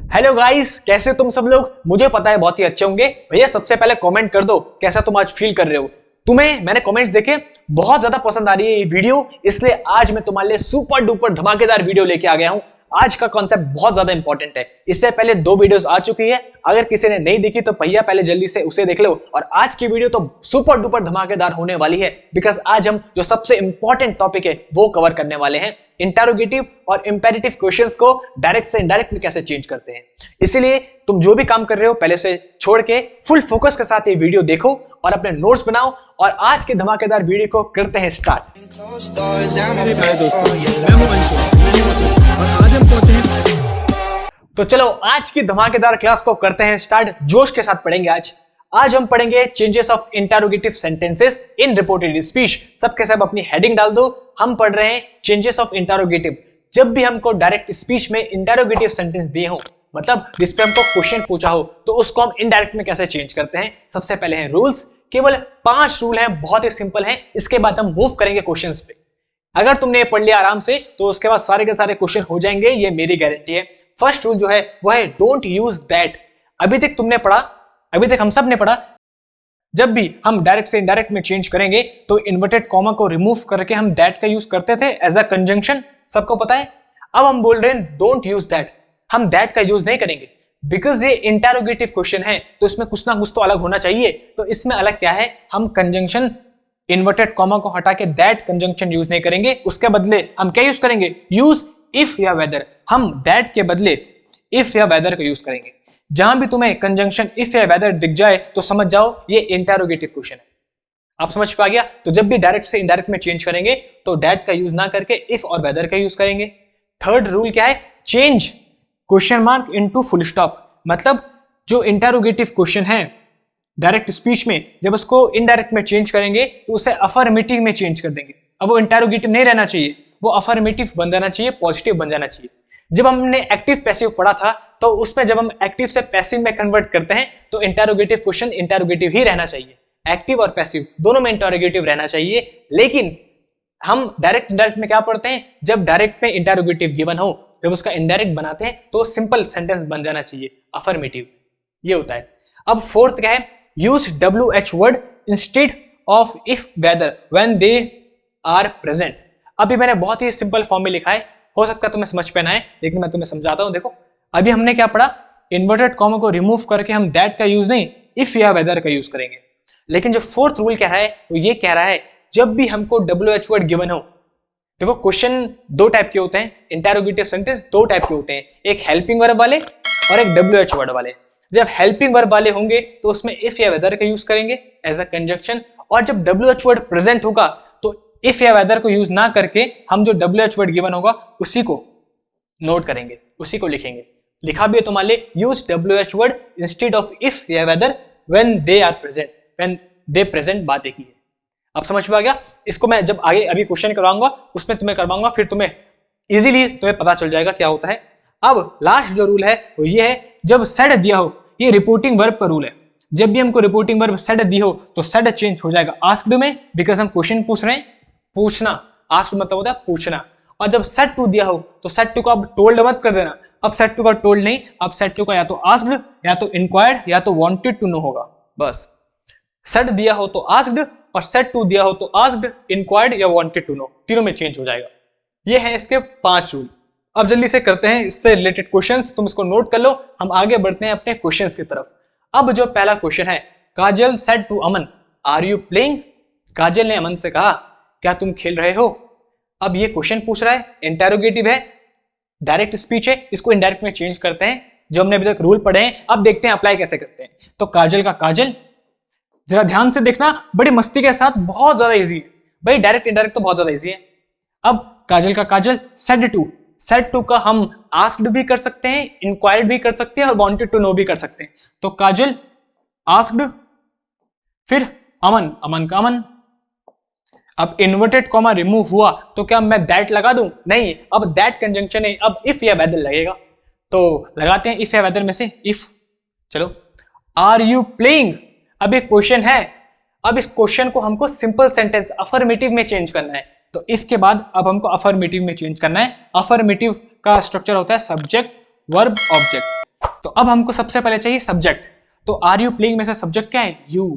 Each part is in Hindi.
हेलो गाइस, कैसे तुम सब लोग? मुझे पता है बहुत ही अच्छे होंगे। भैया सबसे पहले कमेंट कर दो कैसा तुम आज फील कर रहे हो। तुम्हें मैंने कमेंट्स देखे बहुत ज्यादा पसंद आ रही है ये वीडियो, इसलिए आज मैं तुम्हारे लिए सुपर डुपर धमाकेदार वीडियो लेके आ गया हूं। आज का कॉन्सेप्ट बहुत ज्यादा इंपॉर्टेंट है। इससे पहले 2 वीडियोस आ चुकी है, अगर किसी ने नहीं देखी तो भैया पहले जल्दी से उसे देख लो। और आज की वीडियो तो सुपर डुपर धमाकेदार होने वाली है, बिकॉज आज हम जो सबसे इंपॉर्टेंट टॉपिक है वो कवर करने वाले हैं। इंटरोगेटिव और इंपेरेटिव क्वेश्चंस को डायरेक्ट से इनडायरेक्ट में कैसे चेंज करते हैं। इसीलिए तुम जो भी काम कर रहे हो पहले से छोड़ के फुल फोकस के साथ ये वीडियो देखो और अपने नोट्स बनाओ, और आज के धमाकेदार वीडियो को करते हैं स्टार्ट। तो चलो आज की धमाकेदार क्लास को करते हैं स्टार्ट। जोश के साथ पढ़ेंगे आज हम पढ़ेंगे changes of interrogative sentences in reported speech. सबके सब अपनी हेडिंग डाल दो। हम पढ़ रहे हैं चेंजेस ऑफ इंटरोगेटिव। जब भी हमको डायरेक्ट स्पीच में इंटरोगेटिव सेंटेंस दिए हो, मतलब जिसपे हमको क्वेश्चन पूछा हो, तो उसको हम इनडायरेक्ट में कैसे चेंज करते हैं। सबसे पहले हैं रूल्स। केवल 5 रूल हैं, बहुत ही सिंपल हैं। इसके बाद हम मूव करेंगे क्वेश्चंस पे। अगर तुमने ये पढ़ लिया आराम से तो उसके बाद सारे के सारे क्वेश्चन हो जाएंगे, ये मेरी गारंटी है। फर्स्ट रूल जो है वो है डोंट यूज दैट। अभी तक तुमने पढ़ा, अभी तक हम सब ने पढ़ा, जब भी हम डायरेक्ट से इनडायरेक्ट में चेंज करेंगे तो इन्वर्टेड कॉमा को रिमूव करके हम दैट का यूज करते थे एज अ कंजंक्शन, सबको पता है। अब हम बोल रहे हैं डोंट यूज दैट, हम दैट का यूज नहीं करेंगे, बिकॉज ये इंटरोगेटिव क्वेश्चन है तो इसमें कुछ ना कुछ तो अलग होना चाहिए। तो इसमें अलग क्या है, हम कंजंक्शन इन्वर्टेड कॉमा को हटा के दैट कंजंक्शन यूज नहीं करेंगे। उसके बदले हम क्या यूज करेंगे, यूज इफ या वेदर। हम दैट के बदले इफ या वेदर का यूज करेंगे। जहां भी तुम्हें कंजंक्शन इफ या वेदर दिख जाए तो समझ जाओ ये इंटरोगेटिव क्वेश्चन है। आप समझ पा गया? तो जब भी डायरेक्ट से इनडायरेक्ट में चेंज करेंगे तो दैट का यूज ना करके इफ और वेदर का यूज करेंगे। थर्ड रूल क्या है, change question mark into full stop. मतलब जो इंटरोगेटिव क्वेश्चन है डायरेक्ट स्पीच में, जब उसको इनडायरेक्ट में चेंज करेंगे तो उसे अफर्मेटिव में चेंज कर देंगे। अब वो इंटरोगेटिव नहीं रहना चाहिए, वो अफर्मेटिव बन जाना चाहिए, पॉजिटिव बन जाना चाहिए। जब हमने एक्टिव पैसिव पढ़ा था तो उसमें जब हम एक्टिव से पैसिव में कन्वर्ट करते हैं तो इंटरोगेटिव क्वेश्चन इंटरोगेटिव ही रहना चाहिए। एक्टिव और पैसिव दोनों में इंटरोगेटिव रहना चाहिए। लेकिन हम डायरेक्ट इनडायरेक्ट में क्या पढ़ते हैं, जब डायरेक्ट में इंटरोगेटिव गिवन हो, जब उसका इनडायरेक्ट बनाते हैं तो सिंपल सेंटेंस बन जाना चाहिए, अफर्मेटिव। ये होता है। अब फोर्थ क्या है, use WH word instead of if whether when they are present. अभी मैंने बहुत ही सिंपल फॉर्म में लिखा है, हो सकता है तुम्हें समझ पे ना आए, लेकिन मैं तुम्हें समझाता हूं। देखो अभी हमने क्या पढ़ा, इन्वर्टेड कॉमा को रिमूव करके हम दैट का यूज नहीं इफ या वेदर का यूज करेंगे। लेकिन जो फोर्थ रूल क्या है वो ये कह रहा है, जब भी हमको WH वर्ड गिवन हो, देखो क्वेश्चन 2 टाइप के होते हैं, इंटरोगेटिव सेंटेंस 2 टाइप के होते हैं, एक हेल्पिंग वर्ब वाले और एक WH वर्ड वाले। जब हेल्पिंग वर्ब वाले होंगे तो उसमें इफ या वेदर का यूज करेंगे एज अ कंजंक्शन, और जब WH वर्ड प्रेजेंट होगा तो इफ या वेदर को यूज ना करके हम जो WH वर्ड गिवन होगा उसी को नोट करेंगे, उसी को लिखेंगे। लिखा भी है तुम्हारे लिए, use WH word instead of if या whether when they are present, when they present बात एक ही है। अब समझ में आ गया? इसको मैं जब आगे अभी क्वेश्चन करवाऊंगा उसमें तुम्हें करवाऊंगा, फिर तुम्हें इजीली तुम्हें पता चल जाएगा क्या होता है। अब लास्ट जो रूल है वो ये है, जब सेड दिया हो, ये रिपोर्टिंग वर्ब का रूल है। जब भी हमको रिपोर्टिंग वर्ब सेड दी हो तो सेड चेंज हो जाएगा आस्क्ड में, बिकॉज हम क्वेश्चन पूछ रहे हैं, पूछना। आस्क्ड मतलब होता है पूछना। और जब सेड टू दिया हो तो सेड टू को अब टोल्ड मत कर देना। अब सेड टू का टोल्ड नहीं, अब सेड टू का या तो आस्क्ड या तो इंक्वायर्ड या तो वांटेड टू नो होगा। बस सेड दिया हो तो आस्क्ड और सेड टू दिया हो तो आस्क्ड, इंक्वायर्ड या वांटेड टू नो, तीनों में चेंज हो जाएगा। ये है इसके 5 रूल। अब जल्दी से करते हैं इससे रिलेटेड क्वेश्चंस, तुम इसको नोट कर लो। हम आगे बढ़ते हैं अपने क्वेश्चंस की तरफ। अब जो पहला क्वेश्चन है, Kajal said to Aman are you playing. Kajal ने अमन से कहा क्या तुम खेल रहे हो। अब ये क्वेश्चन पूछ रहा है, इंटरोगेटिव है, डायरेक्ट स्पीच है, इसको इनडायरेक्ट में चेंज करते हैं जो हमने अभी तक रूल पढ़े हैं। अब देखते हैं अप्लाई कैसे करते हैं। तो काजल का काजल, जरा ध्यान से देखना, बड़ी मस्ती के साथ, बहुत ज्यादा इजी है भाई। डायरेक्ट इनडायरेक्ट तो बहुत ज्यादा इजी है। अब काजल का काजल सेड टू, सेड टू का हम आस्क्ड भी कर सकते हैं, इंक्वायर्ड भी कर सकते हैं और वांटेड टू नो भी कर सकते हैं। तो काजल आस्क्ड, फिर अमन, अमन का अमन। अब इन्वर्टेड कॉमा रिमूव हुआ तो क्या मैं दैट लगा दूं? नहीं, अब दैट कंजंक्शन है, अब इफ या वेदर लगेगा। तो लगाते हैं इफ या वेदर में से इफ। चलो, आर यू प्लेइंग, अब एक क्वेश्चन है, अब इस क्वेश्चन को हमको सिंपल सेंटेंस अफर्मेटिव में चेंज करना है। तो इफ के बाद अब हमको अफर्मेटिव में चेंज करना है। अफर्मेटिव का स्ट्रक्चर होता है सब्जेक्ट वर्ब ऑब्जेक्ट। तो अब हमको सबसे पहले चाहिए सब्जेक्ट। तो आर यू प्लेइंग में से सब्जेक्ट क्या है? यू।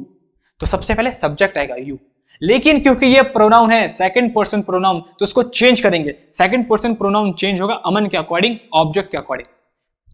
तो सबसे पहले सब्जेक्ट आएगा यू, लेकिन क्योंकि ये प्रोनाउन है सेकंड पर्सन प्रोनाउन तो उसको चेंज करेंगे। सेकंड पर्सन प्रोनाउन चेंज होगा अमन के अकॉर्डिंग, ऑब्जेक्ट के अकॉर्डिंग।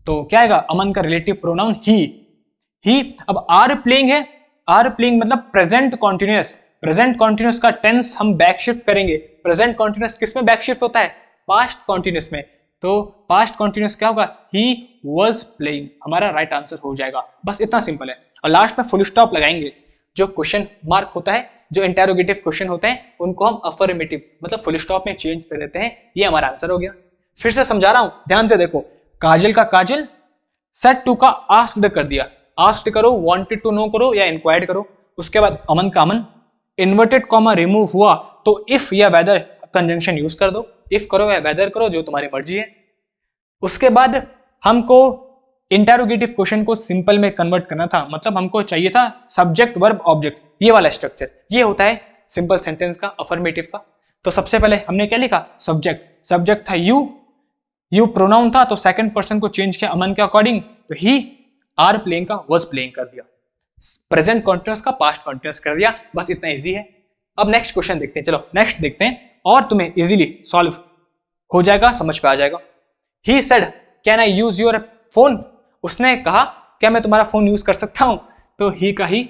तो क्या आएगा? अमन का रिलेटिव प्रोनाउन ही। अब आर प्लेइंग है, आर प्लेइंग मतलब प्रेजेंट कॉन्टिन्यूअस। प्रेजेंट कॉन्टिन्यूअस का टेंस हम बैक शिफ्ट करेंगे। प्रेजेंट कॉन्टिन्यूअस किस में बैक शिफ्ट होता है? पास्ट कॉन्टिन्यूअस में। तो पास्ट कॉन्टिन्यूअस क्या होगा? ही वाज प्लेइंग, हमारा राइट आंसर हो जाएगा। बस इतना सिंपल है। और लास्ट में फुल स्टॉप लगाएंगे। जो क्वेश्चन मार्क होता है, जो इंटेरोगेटिव क्वेश्चन होते हैं, उनको हम अफर्मेटिव मतलब फुल स्टॉप में चेंज कर देते हैं। ये हमारा आंसर हो गया। फिर से समझा रहा हूं, ध्यान से देखो। काजल का काजल, सेड टू का आस्क्ड कर दिया। आस्क्ड करो, वांटेड टू नो करो या इंक्वायर्ड करो। उसके बाद अमन का अमन, इन्वर्टेड कॉमा रिमूव हुआ तो इफ या वेदर कंजंक्शन यूज कर दो। इफ करो या वेदर करो, जो तुम्हारी मर्जी है। उसके बाद हमको इंटेरोगेटिव क्वेश्चन को सिंपल में कन्वर्ट करना था, मतलब हमको चाहिए था सब्जेक्ट वर्ब ऑब्जेक्ट, ये वाला स्ट्रक्चर। ये होता है सिंपल सेंटेंस का, अफर्मेटिव का। तो सबसे पहले हमने क्या लिखा? सब्जेक्ट। सब्जेक्ट था यू प्रोनाउन था तो सेकंड पर्सन को चेंज किया अमन के अकॉर्डिंग, तो ही आर प्लेइंग का वाज प्लेइंग कर दिया। प्रेजेंट कॉन्टिन्यूअस का पास्ट कॉन्टिन्यूअस कर दिया। बस इतना इजी है। अब नेक्स्ट क्वेश्चन देखते हैं। चलो नेक्स्ट देखते हैं और तुम्हें इजीली सॉल्व हो जाएगा, समझ पे आ जाएगा। He said can I use your phone? उसने कहा क्या मैं तुम्हारा फोन यूज कर सकता हूं? तो ही का ही।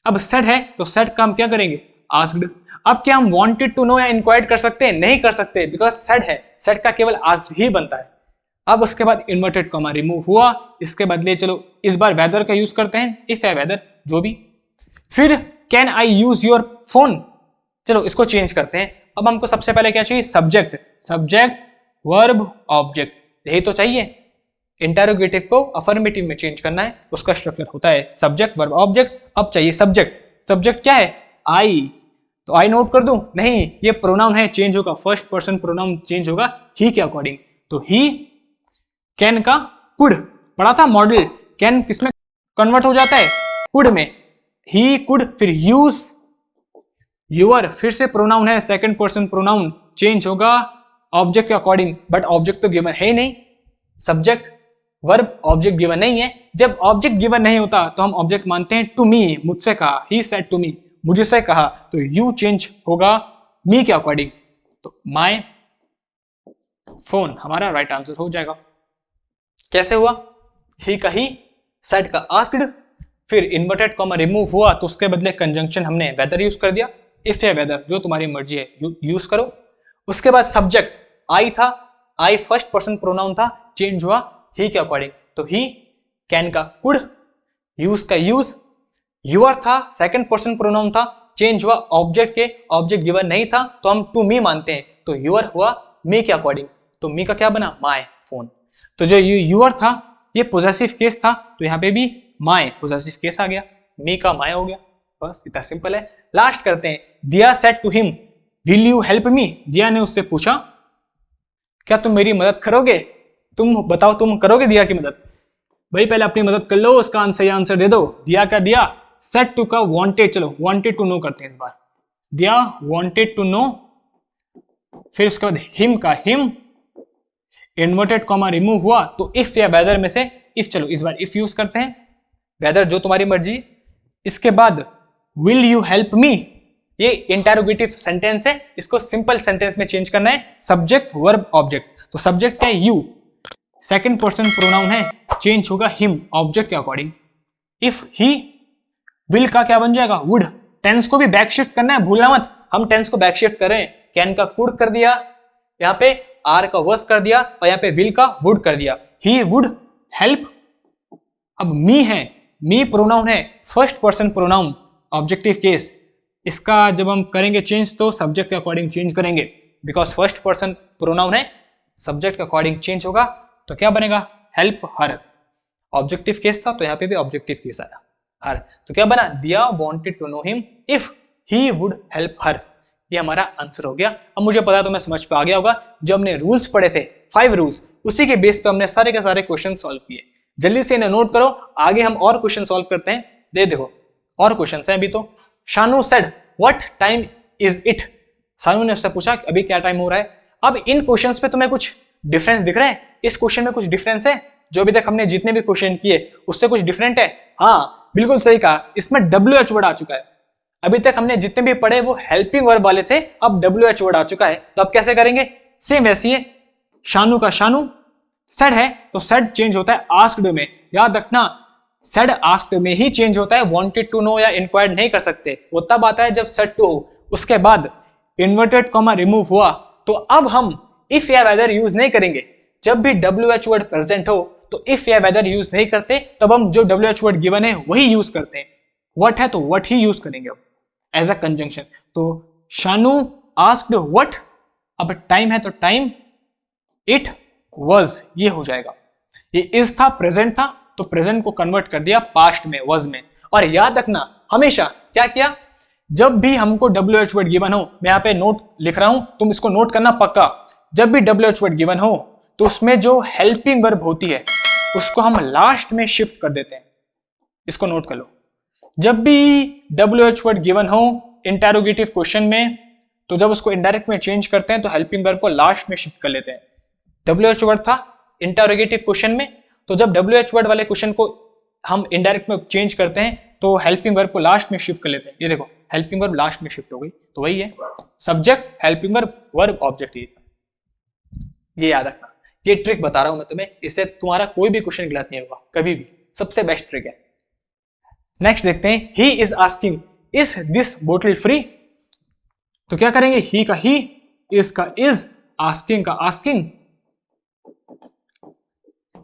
अब सेड है तो सेड का हम क्या करेंगे? आस्क्ड। अब क्या हम वांटेड टू नो या इंक्वायर्ड कर सकते हैं? नहीं कर सकते, बिकॉज सेड है। सेड का केवल आस्क्ड ही बनता है। अब उसके बाद इन्वर्टेड कॉमा रिमूव हुआ, इसके बदले चलो इस बार वेदर का यूज करते हैं, इफ है वेदर, जो भी। फिर can I use your phone? चलो इसको चेंज करते हैं। अब हमको सबसे पहले क्या चाहिए? सब्जेक्ट। सब्जेक्ट वर्ब ऑब्जेक्ट, यही तो चाहिए। इंटेरोगेटिव को अफर्मेटिव में चेंज करना है, उसका स्ट्रक्चर होता है सब्जेक्ट वर्ब ऑब्जेक्ट। अब चाहिए सब्जेक्ट। सब्जेक्ट क्या है? आई। तो आई नोट कर दूं? नहीं, ये प्रोनाउन है, चेंज होगा। फर्स्ट पर्सन प्रोनाउन चेंज होगा ही के अकॉर्डिंग। तो ही कैन का कुड पढ़ा था मॉडल। कैन किसमें कन्वर्ट हो जाता है? कुड में। ही कुड, फिर यूज यूर, फिर से प्रोनाउन है, सेकंड पर्सन प्रोनाउन चेंज होगा ऑब्जेक्ट के अकॉर्डिंग, बट ऑब्जेक्ट तो गिवन है ही नहीं। सब्जेक्ट वर्ब ऑब्जेक्ट गिवन नहीं है। जब ऑब्जेक्ट गिवन नहीं होता तो हम ऑब्जेक्ट मानते हैं टू मी, मुझसे कहा। ही सेड टू मी, मुझसे कहा। तो यू चेंज होगा मी के अकॉर्डिंग, तो माय फोन हमारा राइट आंसर हो जाएगा। कैसे हुआ? ही का ही, सेड का आस्क्ड, फिर इन्वर्टेड कॉमा रिमूव हुआ तो उसके बदले कंजंक्शन हमने वेदर यूज कर दिया। इफ या वेदर, जो तुम्हारी मर्जी है यूज करो। उसके बाद सब्जेक्ट आई था, आई फर्स्ट पर्सन प्रोनाउन था, चेंज हुआ ही के अकॉर्डिंग, तो ही। कैन का कुड, यूज का यूज, यूर था, सेकंड पर्सन प्रोनाउन था, चेंज हुआ ऑब्जेक्ट के, ऑब्जेक्ट गिवन नहीं था तो हम टू मी मानते हैं, तो यूर हुआ मी के अकॉर्डिंग, तो मी का क्या बना? My phone. तो जो यूर था ये पोजेसिव केस था, तो यहाँ पे भी माय पोजेसिव केस आ गया, मी का माय हो गया। बस इतना सिंपल है। लास्ट करते हैं। Diya said to him will you help me? Diya ने उससे पूछा क्या तुम मेरी मदद करोगे? तुम बताओ, तुम करोगे दिया की मदद? भाई पहले अपनी मदद कर लो, उसका सही आंसर दे दो। दिया का दिया, सेड टू का वांटेड, चलो वांटेड टू नो करते हैं इस बार। दिया वांटेड टू नो, फिर उसके बाद हिम का हिम, इन्वर्टेड कॉमा रिमूव हुआ तो इफ या वेदर में से इफ, चलो इस बार इफ यूज करते हैं, वेदर जो तुम्हारी मर्जी। इसके बाद विल यू हेल्प मी, ये इंटेरोगेटिव सेंटेंस है, इसको सिंपल सेंटेंस में चेंज करना है, सब्जेक्ट वर्ब ऑब्जेक्ट। तो सब्जेक्ट है यू, सेकंड पर्सन प्रोनाउन है, चेंज होगा हिम ऑब्जेक्ट के अकॉर्डिंग। इफ ही, विल का क्या बन जाएगा? वुड। टेंस को भी बैक शिफ्ट करना है, भूलना मत। हम टेंस को बैक शिफ्ट कर रहे हैं। कैन का कुड कर दिया, यहाँ पे आर का वर्स कर दिया, और यहाँ पे विल का वुड कर दिया। ही वुड हेल्प। अब मी है, मी प्रोनाउन है, first person pronoun, objective case. इसका जब हम करेंगे चेंज तो सब्जेक्ट के अकॉर्डिंग चेंज करेंगे, बिकॉज फर्स्ट पर्सन प्रोनाउन है, सब्जेक्ट के अकॉर्डिंग चेंज होगा, तो क्या बनेगा? Help her. ऑब्जेक्टिव केस था तो यहाँ पे भी ऑब्जेक्टिव केस आया, हर। तो क्या बना? Diya wanted to know him if he would help her. ये हमारा आंसर हो गया। अब मुझे पता तो मैं समझ पे आ गया होगा, जो हमने रूल्स पढ़े थे 5 रूल्स, उसी के बेस पे हमने सारे के सारे क्वेश्चन सॉल्व किए। जल्दी से इन्हें नोट करो, आगे हम और क्वेश्चन सॉल्व करते हैं। दे देखो और क्वेश्चन हैं अभी तो। Shanu said what time is it? Shanu ने उससे पूछा अभी क्या टाइम हो रहा है। अब इन क्वेश्चंस पे तुम्हें कुछ डिफरेंस दिख रहा है? इस क्वेश्चन में कुछ डिफरेंस है जो अभी तक हमने जितने भी क्वेश्चन किए उससे कुछ डिफरेंट है? हाँ बिल्कुल सही कहा, इसमें WH वर्ड आ चुका है। अभी तक हमने जितने भी पढ़े वो हेल्पिंग वर्ब वाले थे, अब WH वर्ड आ चुका है। तो अब कैसे करेंगे? सेम वैसी है, शानू का शानू, सेड है तो सेड चेंज होता है आस्क्ड में। याद रखना, सेड आस्क्ड में ही चेंज होता है, वांटेड टू नो या इंक्वायर्ड नहीं कर सकते, वो तब आता है जब सेड टू हो। उसके बाद इन्वर्टेड कॉमा रिमूव हुआ, तो अब हम इफ या वेदर यूज नहीं करेंगे। जब भी WH वर्ड प्रेजेंट हो तो इफ या वेदर यूज नहीं करते, तब हम जो WH वर्ड गिवन है वही यूज करते हैं। व्हाट है तो व्हाट ही यूज करेंगे अब एज अ कंजंक्शन। तो शानू आस्क्ड व्हाट, अब टाइम है तो टाइम, इट वाज, ये हो जाएगा। ये इज था, प्रेजेंट था, तो प्रेजेंट को कन्वर्ट कर दिया पास्ट में, वाज में। और याद रखना हमेशा क्या किया, जब भी हमको WH वर्ड गिवन हो, मैं यहाँ पे नोट लिख रहा हूं, तुम इसको नोट करना पक्का, जब भी WH वर्ड गिवन हो तो उसमें जो हेल्पिंग वर्ब होती है उसको हम लास्ट में शिफ्ट कर देते हैं। इसको नोट कर लो, जब भी WH वर्ड गिवन हो इंटरोगेटिव क्वेश्चन में, तो जब उसको इनडायरेक्ट में चेंज करते हैं तो हेल्पिंग वर्ब को लास्ट में शिफ्ट कर लेते हैं। WH वर्ड था इंटरोगेटिव क्वेश्चन में, तो जब WH वर्ड वाले क्वेश्चन को हम इनडायरेक्ट में चेंज करते हैं तो हेल्पिंग वर्ब को लास्ट में शिफ्ट कर लेते हैं। ये देखो हेल्पिंग वर्ब लास्ट में शिफ्ट हो गई, तो वही है subject helping verb verb object. ये याद रखना, ये ट्रिक बता रहा हूं मैं तुम्हें, इससे तुम्हारा कोई भी क्वेश्चन गलत नहीं होगा कभी भी, सबसे बेस्ट ट्रिक है। नेक्स्ट देखते हैं, he is asking is this बोतल फ्री। तो क्या करेंगे, ही का ही, इज का इज, आस्किंग का आस्किंग,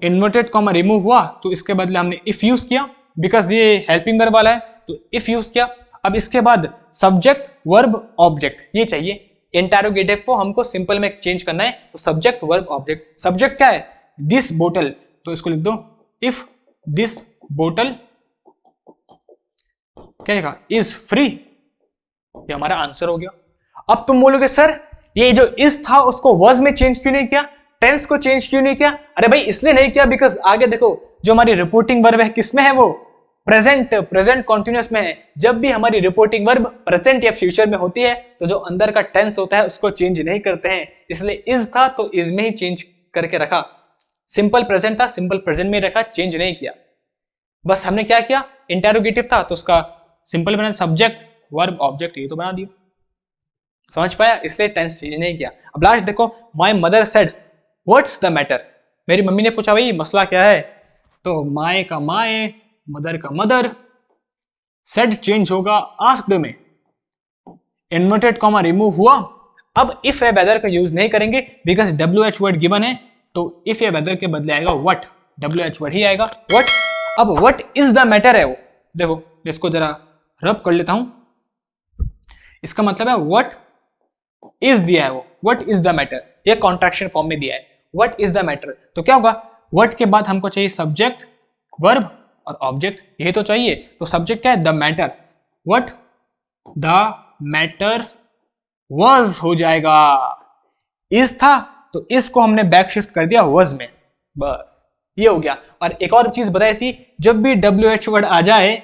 इन्वर्टेड कॉमा रिमूव हुआ तो इसके बदले हमने इफ यूज किया, बिकॉज ये हेल्पिंग वर्ब वाला है तो इफ यूज किया। अब इसके बाद सब्जेक्ट वर्ब ऑब्जेक्ट ये चाहिए, इंटरोगेटिव को हमको सिंपल में चेंज करना है, तो सब्जेक्ट वर्ब ऑब्जेक्ट। सब्जेक्ट क्या है, दिस बोतल, तो इसको लिख दो इफ दिस बोतल क्या इज फ्री, ये हमारा आंसर हो गया। अब तुम बोलोगे सर ये जो इज था उसको वर्ज में चेंज क्यों नहीं किया, टेंस को चेंज क्यों नहीं किया? अरे भाई इसलिए नहीं किया बिकॉज आगे देखो जो हमारी रिपोर्टिंग वर्ब है किसमें है, वो प्रेजेंट कॉन्टिन्यूअस में है। जब भी हमारी रिपोर्टिंग वर्ब प्रेजेंट या फ्यूचर में होती है तो जो अंदर का टेंस होता है उसको चेंज नहीं करते हैं, इसलिए इज था तो इज में ही चेंज करके रखा। सिंपल प्रेजेंट था सिंपल प्रेजेंट में रखा, चेंज नहीं किया। बस हमने क्या किया, इंटरोगेटिव था तो उसका सिंपल बना सब्जेक्ट वर्ब ऑब्जेक्ट, ये तो बना दिया। समझ पाया, इसलिए टेंस चेंज नहीं किया। अब लास्ट देखो, my mother said what's the matter, मेरी मम्मी ने पूछा भाई मसला क्या है, तो माय का माय, मदर का मदर, सेड चेंज होगा आस्क्ड में, इन्वर्टेड कॉमा रिमूव हुआ। अब इफ या वेदर का यूज नहीं करेंगे बिकॉज WH वर्ड गिवन है, तो इफ या वेदर के बदले आएगा व्हाट, WH वर्ड ही आएगा व्हाट। अब व्हाट इज द मैटर है वो, देखो इसको जरा रब कर लेता हूं, इसका मतलब है व्हाट इज दिया है वो, व्हाट इज द मैटर, ये कॉन्ट्रैक्शन फॉर्म में दिया है व्हाट इज द मैटर। तो क्या होगा, व्हाट के बाद हमको चाहिए सब्जेक्ट वर्ब और ऑब्जेक्ट, ये तो चाहिए। तो सब्जेक्ट क्या है, the matter, what the matter was हो जाएगा। इज था तो इसको हमने बैक शिफ्ट कर दिया वाज में, बस ये हो गया। और एक और चीज बताई थी, जब भी WH वर्ड आ जाए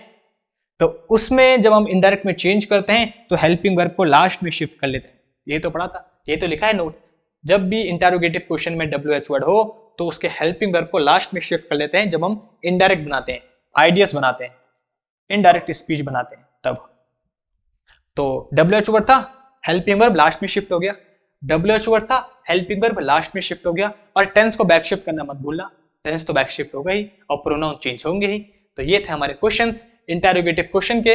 तो उसमें जब हम इनडायरेक्ट में चेंज करते हैं तो हेल्पिंग वर्ब को लास्ट में शिफ्ट कर लेते हैं। ये तो पढ़ा था, ये तो लिखा है नोट, जब भी इंटरोगेटिव क्वेश्चन में WH वर्ड हो तो उसके हेल्पिंग वर्ब को लास्ट में शिफ्ट कर लेते हैं जब हम इनडायरेक्ट बनाते हैं, आइडियस बनाते हैं, इनडायरेक्ट स्पीच बनाते हैं तब। तो WH वर्ड था, हेल्पिंग वर्ब लास्ट में शिफ्ट हो गया, WH वर्ड था, हेल्पिंग वर्ब लास्ट में शिफ्ट हो गया। और टेंस को बैक शिफ्ट करना मत भूलना, टेंस तो बैक शिफ्ट होगा ही और प्रोनाउन चेंज होंगे ही। तो ये थे हमारे क्वेश्चंस इंटरोगेटिव क्वेश्चन के।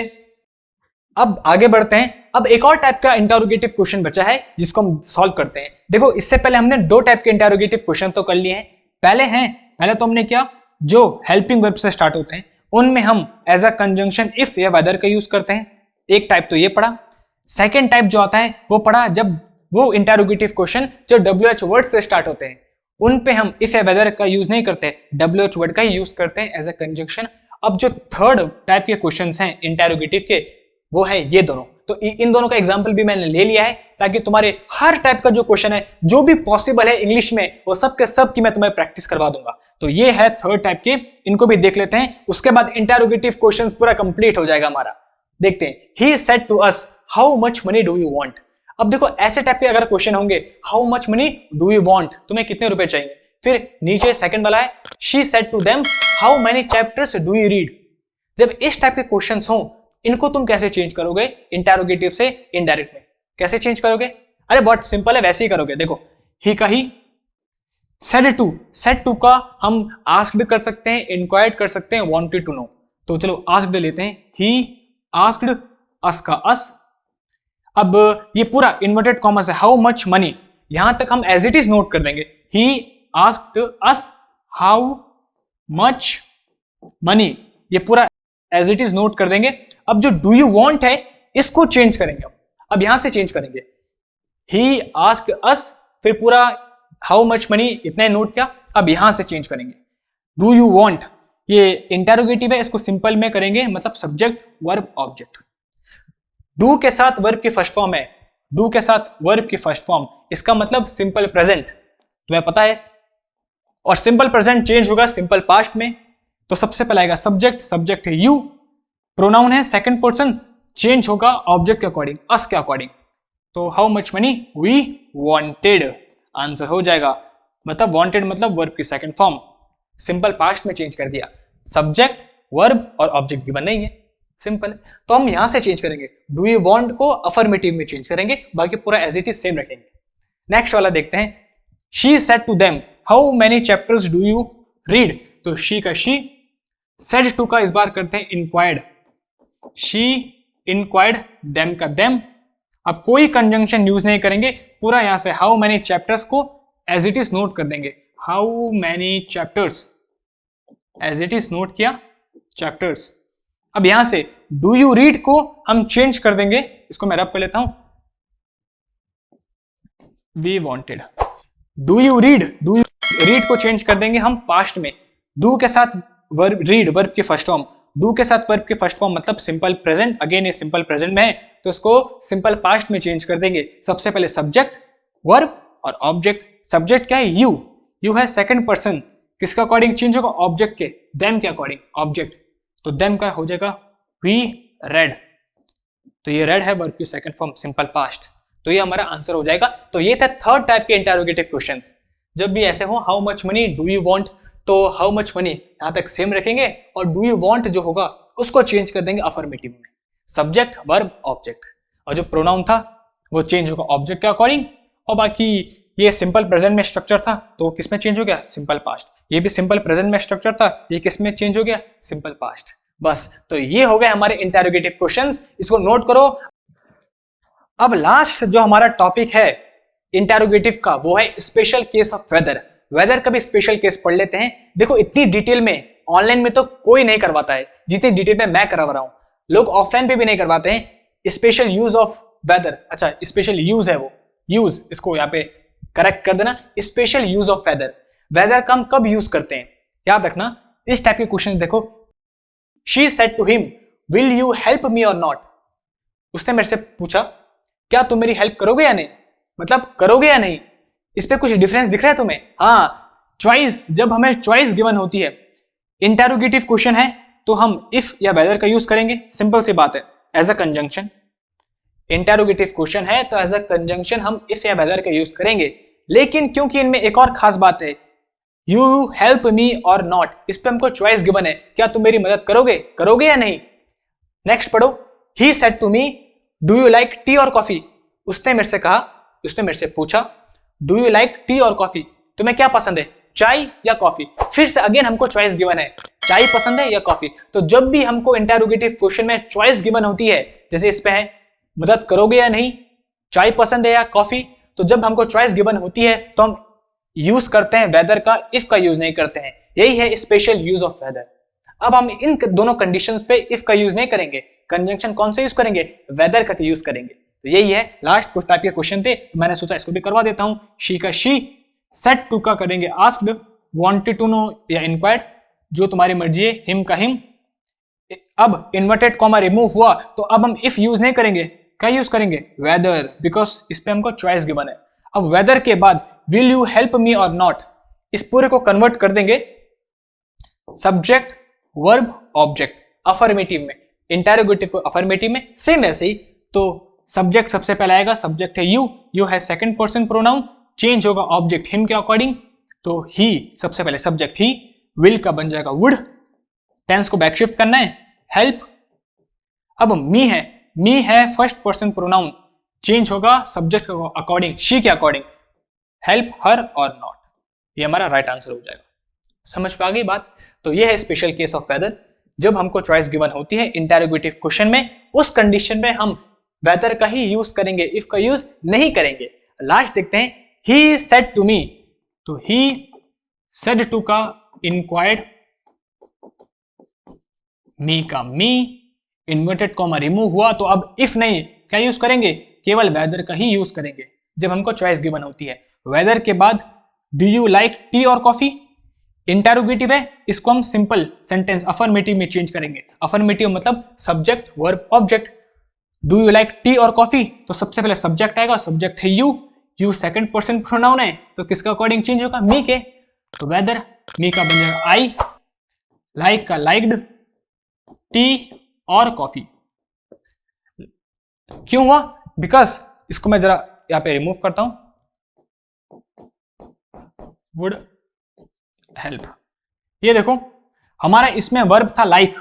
अब आगे बढ़ते हैं, अब एक और टाइप का इंटरोगेटिव क्वेश्चन बचा है जिसको हम सॉल्व करते हैं। देखो इससे पहले हमने दो टाइप के इंटरोगेटिव क्वेश्चन तो कर लिए हैं। पहले तो हमने क्या, जो हेल्पिंग वर्ब से स्टार्ट होते हैं उनमें हम एज अ कंजंक्शन इफ या वेदर का यूज करते हैं, एक टाइप तो ये पढ़ा। सेकेंड टाइप जो आता है वो पढ़ा जब वो इंटरोगेटिव क्वेश्चन जो WH वर्ड से स्टार्ट होते हैं उन पे हम इफ या वेदर का यूज नहीं करते, WH वर्ड का ही यूज करते हैं एज अ कंजंक्शन। अब जो थर्ड टाइप के क्वेश्चंस हैं इंटरोगेटिव के, वो है ये दोनों। तो इन दोनों का एग्जांपल भी मैंने ले लिया है ताकि तुम्हारे हर टाइप का जो क्वेश्चन है जो भी पॉसिबल है इंग्लिश में वो सब के सब की मैं तुम्हें प्रैक्टिस करवा दूंगा। तो ये है थर्ड टाइप के, इनको भी देख लेते हैं, उसके बाद इंटरोगेटिव क्वेश्चंस पूरा कंप्लीट हो जाएगा हमारा। देखते हैं, he said to us how much money do you want. अब देखो ऐसे टाइप के अगर क्वेश्चन होंगे, how much money do you want, तुम्हें कितने रुपए चाहिए, फिर नीचे सेकंड वाला है she said to them how many chapters do you read. जब इस टाइप के क्वेश्चंस हो इनको तुम कैसे चेंज करोगे इंटरोगेटिव से इनडायरेक्ट में, कैसे चेंज करोगे? अरे बहुत सिंपल है, वैसे ही करोगे। देखो ही का ही, सेड टू का हम आस्क्ड कर सकते हैं, इंक्वायर्ड कर सकते हैं, वांटेड टू नो। तो चलो आस्क्ड लेते हैं, ही आस्क्ड, अस का अस। अब ये पूरा इन्वर्टेड कॉमर्स है, हाउ मच मनी, यहां तक हम एज इट इज नोट कर देंगे, he asked us how much money, ये पूरा एज इट इज नोट कर देंगे। अब जो डू यू वांट है इसको चेंज करेंगे, अब यहां से चेंज करेंगे, ही आस्क्ड अस, फिर पूरा हाउ मच मनी इतना ही नोट किया। अब यहां से चेंज करेंगे, डू यू वांट, ये इंटरोगेटिव है, इसको सिंपल में करेंगे, मतलब सब्जेक्ट वर्ब ऑब्जेक्ट। डू के साथ वर्ब की फर्स्ट फॉर्म है, डू के साथ वर्ब की फर्स्ट फॉर्म, इसका मतलब सिंपल प्रेजेंट, तुम्हें पता है। और सिंपल प्रेजेंट चेंज होगा सिंपल पास्ट में, तो सबसे पहले आएगा सब्जेक्ट, सब्जेक्ट है यू, प्रोनाउन है सेकंड पर्सन, चेंज होगा ऑब्जेक्ट के अकॉर्डिंग, अस के अकॉर्डिंग। तो how much money we wanted, answer हो जाएगा। मतलब वांटेड मतलब वर्ब की सेकंड फॉर्म, सिंपल पास्ट में चेंज कर दिया, सब्जेक्ट वर्ब और ऑब्जेक्ट गिवन नहीं है, सिंपल है। तो हम यहां से चेंज करेंगे, डू यू वांट को अफर्मेटिव में चेंज करेंगे, बाकी पूरा एज इट इज सेम रखेंगे। नेक्स्ट वाला देखते हैं, she said to them how many chapters do you read. तो शी का शी, सेड टू का इस बार करते हैं इंक्वायर्ड, शी इंक्वायर्ड, देम का देम। अब कोई कंजंक्शन यूज नहीं करेंगे, पूरा यहां से हाउ मेनी चैप्टर्स को एज इट इज नोट कर देंगे, how many chapters, as it is note किया चैप्टर्स। अब यहां से डू यू रीड को हम चेंज कर देंगे, इसको मैं रब कर लेता हूं, we wanted, do you read को चेंज कर देंगे हम पास्ट में, डू के साथ वर्ब, रीड वर्ब की फर्स्ट फॉर्म, डू के साथ वर्ब की फर्स्ट फॉर्म मतलब सिंपल प्रेजेंट, अगेन ये सिंपल प्रेजेंट में है तो इसको सिंपल पास्ट में चेंज कर देंगे। सबसे पहले सब्जेक्ट वर्ब और ऑब्जेक्ट, सब्जेक्ट क्या है यू, यू है सेकंड पर्सन, किसके अकॉर्डिंग चेंज होगा, ऑब्जेक्ट के, देम के अकॉर्डिंग ऑब्जेक्ट, तो देम का हो जाएगा वी रेड, तो ये रेड है वर्ब की सेकंड फॉर्म सिंपल पास्ट, तो ये हमारा आंसर हो जाएगा। तो ये था थर्ड टाइप के इंटरोगेटिव क्वेश्चंस। जब भी ऐसे हो how much money, do you want, तो हाउ मच मनी यहां तक सेम रखेंगे और डू यू वांट जो होगा उसको चेंज कर देंगे अफर्मेटिव में, सब्जेक्ट वर्ब ऑब्जेक्ट, और जो प्रोनाउन था वो चेंज होगा ऑब्जेक्ट के अकॉर्डिंग। और बाकी ये सिंपल प्रेजेंट में स्ट्रक्चर था तो किस में चेंज हो गया, सिंपल पास्ट। ये भी सिंपल प्रेजेंट में स्ट्रक्चर था, ये किस में चेंज हो गया, सिंपल पास्ट। बस, तो ये हो गए हमारे इंटरोगेटिव क्वेश्चंस, इसको नोट करो। अब लास्ट जो हमारा टॉपिक है इंटरोगेटिव का वो है special case of whether. Whether का भी स्पेशल केस पढ़ लेते हैं। देखो इतनी डिटेल में ऑनलाइन में तो कोई नहीं करवाता है जितनी डिटेल में मैं करवा रहा हूं, लोग ऑफलाइन पे भी नहीं करवाते हैं। स्पेशल यूज ऑफ वेदर, अच्छा स्पेशल यूज है वो, यूज इसको यहाँ पे करेक्ट कर देना, special use of whether. Whether का हम कब यूज करते हैं याद रखना। इस टाइप के क्वेश्चन देखो, she said to him will you help me or not, उसने मेरे से पूछा क्या तुम मेरी हेल्प करोगे या नहीं, मतलब करोगे या नहीं। इस पे कुछ डिफरेंस दिख रहा है तुम्हें? हाँ, चॉइस, जब हमें चॉइस गिवन होती है, इंटरोगेटिव क्वेश्चन है तो हम इफ या वेदर का यूज करेंगे, सिंपल सी बात है, as a conjunction. Interrogative question है तो एज अ कंजंक्शन हम इफ या वेदर का यूज करेंगे। लेकिन क्योंकि इनमें एक और खास बात है, you help me or not, इस पे हमको चॉइस गिवन है, क्या तुम मेरी मदद करोगे या नहीं। नेक्स्ट पढ़ो, he said to me do you like tea और कॉफी, उसने मेरे से कहा, उसने मेरे से पूछा डू यू लाइक टी और कॉफी, तुम्हें क्या पसंद है, चाय या कॉफी। फिर से अगेन हमको चॉइस गिवन है, चाय पसंद है या कॉफी। तो जब भी हमको इंटरोगेटिव क्वेश्चन में चॉइस गिवन होती है, जैसे इस पे है मदद करोगे या नहीं, चाय पसंद है या कॉफी, तो जब हमको चॉइस गिवन होती है तो हम यूज करते हैं वेदर का, इफ का यूज नहीं करते हैं। यही है स्पेशल यूज ऑफ वेदर। अब हम इन दोनों कंडीशंस पे इफ का यूज नहीं करेंगे, कंजंक्शन कौन सा यूज करेंगे, वेदर का यूज करेंगे। तो यही है, लास्ट कुछ टाइप के क्वेश्चन थे, मैंने सोचा इसको भी करवा देता हूं। शी का शी, सेड टू का करेंगे आस्क्ड, वांटेड टू नो या इंक्वायर्ड, जो तुम्हारी मर्जी है, हिम का हिम। अब इन्वर्टेड कॉमा रिमूव हुआ तो अब हम इफ यूज नहीं करेंगे, क्या यूज करेंगे, वेदर, बिकॉज इस पे हमको चॉइस गिवन है। अब वेदर के बाद will you help me or not, इस पूरे को कन्वर्ट कर देंगे सब्जेक्ट वर्ब ऑब्जेक्ट अफर्मेटिव में, इंटरोगेटिव को अफर्मेटिव में, सेम ऐसे ही। तो सब्जेक्ट सबसे पहले आएगा, सब्जेक्ट है यू, यू है सेकंड पर्सन प्रोनाउन, चेंज होगा ऑब्जेक्ट हिम के अकॉर्डिंग, तो ही सबसे पहले सब्जेक्ट ही, विल का बन जाएगा वुड, टेंस को बैक शिफ्ट करना है, हेल्प। अब मी है फर्स्ट पर्सन प्रोनाउन, चेंज होगा सब्जेक्ट के अकॉर्डिंग, शी के अकॉर्डिंग, हेल्प हर और नॉट, ये हमारा राइट आंसर हो जाएगा। समझ में आ गई बात? तो ये है स्पेशल केस ऑफ वेदर। जब हमको चॉइस गिवन होती है इंटेरोगेटिव क्वेश्चन में, उस कंडीशन में हम वेदर का ही यूज करेंगे, इफ का यूज नहीं करेंगे। लास्ट देखते हैं, ही सेड टू मी, तो ही सेड टू का इंक्वायर्ड, मी का मी, इन्वर्टेड कॉमा रिमूव हुआ, तो अब इफ नहीं क्या यूज करेंगे, केवल वेदर का ही यूज करेंगे जब हमको चॉइस गिवन होती है। वेदर के बाद डू यू लाइक टी और कॉफी, इंटेरोगेटिव है, इसको हम सिंपल सेंटेंस अफर्मेटिव में चेंज करेंगे। अफर्मेटिव मतलब subject verb object. Do you like tea और कॉफी, तो सबसे पहले सब्जेक्ट आएगा, सब्जेक्ट है यू सेकंड पर्सन प्रोनाउन है, तो किसका अकॉर्डिंग चेंज होगा, मी के, तो वेदर मी का बन जाएगा आई, लाइक का लाइक्ड, टी और कॉफी। क्यों हुआ, बिकॉज इसको मैं जरा यहां पे रिमूव करता हूं, वुड हेल्प। ये देखो हमारा इसमें वर्ब था लाइक,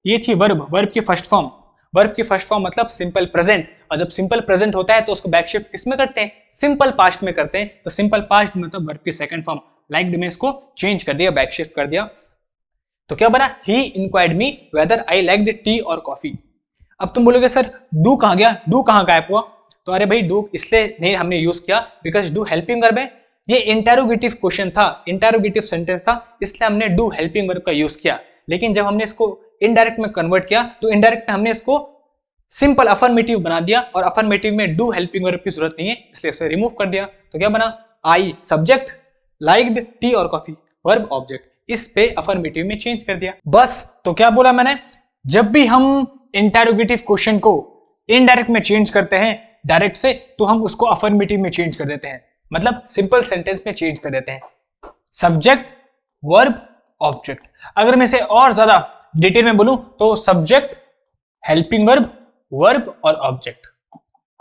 ये थी वर्ब की फर्स्ट फॉर्म। वर्ब की फर्स्ट फॉर्म मतलब सिंपल प्रेजेंट, और जब सिंपल प्रेजेंट होता है तो उसको बैक शिफ्ट किस में करते हैं, सिंपल पास्ट में करते हैं। तो सिंपल पास्ट मतलब वर्ब की सेकंड फॉर्म, लाइक में इसको चेंज कर दिया, बैक शिफ्ट कर दिया, तो क्या बना, he inquired me whether I liked tea और कॉफी। अब तुम बोलोगे सर डू कहां गया, डू कहां गायब हुआ, तो अरे भाई डू इसलिए नहीं हमने यूज किया बिकॉज डू हेल्पिंग वर्ब है, ये इंटेरोगेटिव क्वेश्चन था, इंटेरोगेटिव सेंटेंस था, इसलिए हमने डू हेल्पिंग वर्ब का यूज किया। लेकिन जब हमने इसको इनडायरेक्ट में कन्वर्ट किया तो इनडायरेक्ट में हमने इसको सिंपल अफर्मेटिव बना दिया, और अफर्मेटिव में डू हेल्पिंग वर्ब की जरूरत नहीं है, इसलिए इसे रिमूव कर दिया। तो क्या बना, आई सब्जेक्ट, लाइक्ड टी और कॉफी वर्ब ऑब्जेक्ट, इस पे अफर्मेटिव में चेंज कर दिया बस। तो क्या बोला मैंने, जब भी हम इंटेरोगेटिव क्वेश्चन को इनडायरेक्ट में चेंज करते हैं डायरेक्ट से, तो हम उसको अफर्मेटिव में चेंज कर देते हैं, मतलब सिंपल सेंटेंस में चेंज कर देते हैं, सब्जेक्ट वर्ब ऑब्जेक्ट। अगर मैं इसे और ज्यादा डिटेल में बोलूं तो सब्जेक्ट हेल्पिंग वर्ब वर्ब और ऑब्जेक्ट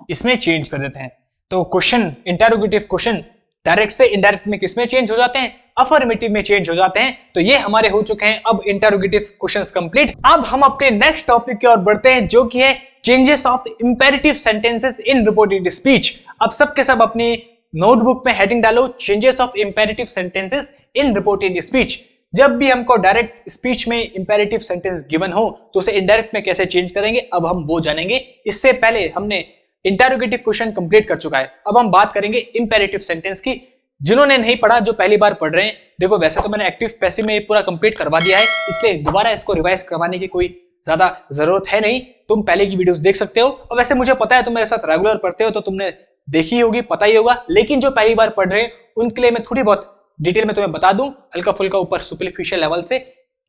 इसमें चेंज कर देते हैं। तो क्वेश्चन इंटेरोगेटिव क्वेश्चन डायरेक्ट से इनडायरेक्ट में किसमें चेंज हो जाते हैं, अफर्मेटिव में चेंज हो जाते हैं। तो ये हमारे हो चुके हैं अब इंटेरोगेटिव क्वेश्चंस कंप्लीट। अब हम अपने नेक्स्ट टॉपिक की ओर बढ़ते हैं, जो कि है changes of imperative sentences in reported speech. अब सबके सब अपनी नोटबुक में हेडिंग डालो, changes of imperative sentences in reported speech. जब भी हमको डायरेक्ट स्पीच में इंपेरेटिव सेंटेंस गिवन हो तो उसे इनडायरेक्ट में कैसे चेंज करेंगे, अब हम वो जानेंगे। इससे पहले हमने इंटेरोगेटिव क्वेश्चन कंप्लीट कर चुका है, अब हम बात करेंगे इंपेरेटिव सेंटेंस की। जिन्होंने नहीं पढ़ा, जो पहली बार पढ़ रहे हैं, देखो वैसे तो मैंने एक्टिव पैसिव में ये पूरा कंप्लीट करवा दिया है, इसलिए दोबारा इसको रिवाइज करवाने की कोई ज्यादा जरूरत है नहीं, तुम पहले की वीडियोस देख सकते हो। और वैसे मुझे पता है तुम मेरे साथ रेगुलर पढ़ते हो तो तुमने देखी होगी, पता ही होगा। लेकिन जो पहली बार पढ़ रहे हैं उनके लिए मैं थोड़ी बहुत डिटेल में तुम्हें बता दूं, हल्का फुल्का ऊपर सुपरफिशियल लेवल से।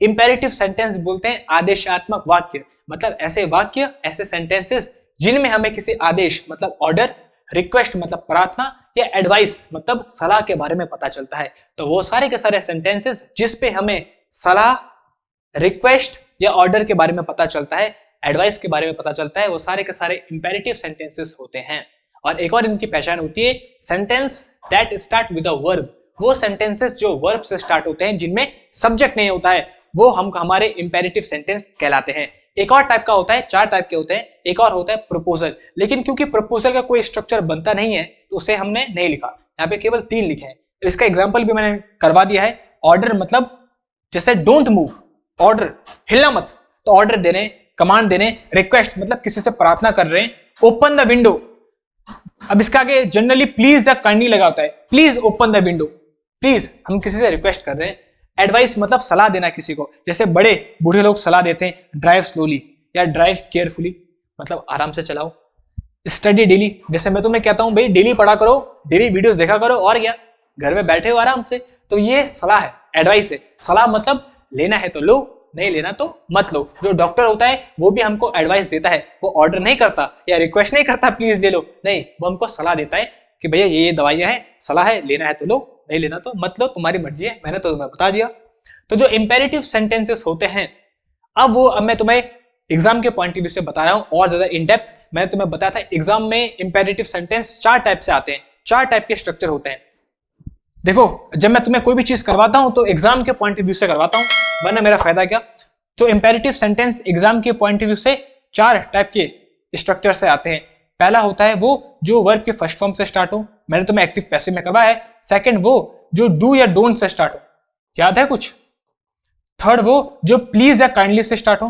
इंपेरेटिव सेंटेंस बोलते हैं आदेशात्मक वाक्य, मतलब ऐसे वाक्य, ऐसे सेंटेंसेस जिनमें हमें किसी आदेश मतलब ऑर्डर, रिक्वेस्ट मतलब प्रार्थना, या एडवाइस मतलब सलाह के बारे में पता चलता है। तो वो सारे के सारे सेंटेंसेस जिसपे हमें सलाह, रिक्वेस्ट या ऑर्डर के बारे में पता चलता है, एडवाइस के बारे में पता चलता है, वो सारे के सारे इंपेरेटिव सेंटेंसेस होते हैं। और एक और इनकी पहचान होती है sentence that start with a verb. वो सेंटेंसेस जो वर्ब से स्टार्ट होते हैं, जिनमें सब्जेक्ट नहीं होता है, वो हम हमारे इंपेरेटिव सेंटेंस कहलाते हैं। एक और टाइप का होता है, 4 टाइप के होते हैं। एक और होता है प्रपोजल, लेकिन क्योंकि प्रपोजल का कोई स्ट्रक्चर बनता नहीं है तो उसे हमने नहीं लिखा, यहाँ पे केवल 3 लिखे हैं। इसका एग्जांपल भी मैंने करवा दिया है। ऑर्डर मतलब जैसे डोंट मूव, ऑर्डर हिलना मत, तो ऑर्डर देने, कमांड देने। रिक्वेस्ट मतलब किसी से प्रार्थना कर रहे हैं। ओपन द विंडो, अब इसका आगे जनरली प्लीज या काइंडली लगा होता है, please open the window, please हम किसी से रिक्वेस्ट कर रहे हैं। एडवाइस मतलब सलाह देना किसी को, जैसे बड़े बूढ़े लोग सलाह देते हैं ड्राइव स्लोली या ड्राइव केयरफुली, मतलब आराम से चलाओ। स्टडी डेली, जैसे मैं तुम्हें कहता हूं भाई डेली पढ़ा करो, डेली वीडियोस देखा करो, और क्या घर में बैठे हो आराम से, तो ये सलाह है, एडवाइस है। सलाह मतलब लेना है तो लो, नहीं लेना तो मत लो। जो डॉक्टर होता है वो भी हमको एडवाइस देता है, वो ऑर्डर नहीं करता या रिक्वेस्ट नहीं करता प्लीज ले लो, नहीं, वो हमको सलाह देता है कि भैया ये दवाइयां हैं, सलाह है, लेना है तो लो, नहीं लेना तो मत लो, तुम्हारी मर्जी है, मैंने तो तुम्हें बता दिया। तो जो इंपेरेटिव सेंटेंसेस होते हैं, अब मैं तुम्हें एग्जाम के पॉइंट ऑफ व्यू से बता रहा हूं और ज्यादा इन डेप्थ। मैंने तुम्हें बताया था एग्जाम में इंपेरेटिव सेंटेंस 4 टाइप से आते हैं, 4 टाइप के स्ट्रक्चर होते हैं। देखो जब मैं तुम्हें कोई भी चीज करवाता हूं तो एग्जाम के पॉइंट ऑफ व्यू से करवाता हूं, वरना मेरा फायदा क्या। तो इंपेरेटिव सेंटेंस एग्जाम के पॉइंट ऑफ व्यू से 4 टाइप के स्ट्रक्चर से आते हैं। पहला होता है वो जो वर्ब के फर्स्ट फॉर्म से स्टार्ट हो, मैंने तुम्हें एक्टिव पैसिव में करवाया है। सेकंड वो जो डू या डोंट से स्टार्ट हो, याद है कुछ। थर्ड वो जो प्लीज या काइंडली से स्टार्ट हो,